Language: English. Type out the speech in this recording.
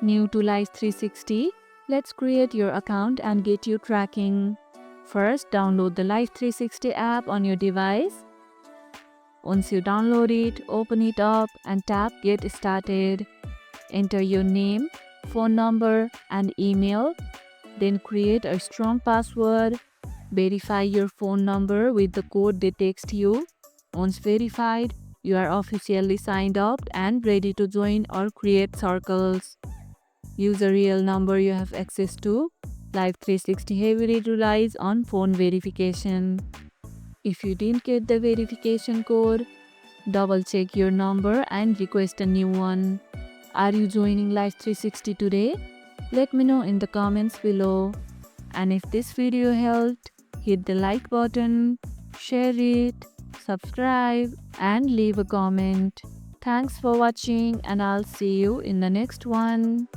New to Life360? Let's create your account and get you tracking. First, download the Life360 app on your device. Once you download it, open it up and tap Get Started. Enter your name, phone number, and email. Then create a strong password. Verify your phone number with the code they text you. Once verified, you are officially signed up and ready to join or create circles. Use a real number you have access to. Life360 heavily relies on phone verification. If you didn't get the verification code, double check your number and request a new one. Are you joining Life360 today? Let me know in the comments below. And if this video helped, hit the like button, share it, subscribe, and leave a comment. Thanks for watching, and I'll see you in the next one.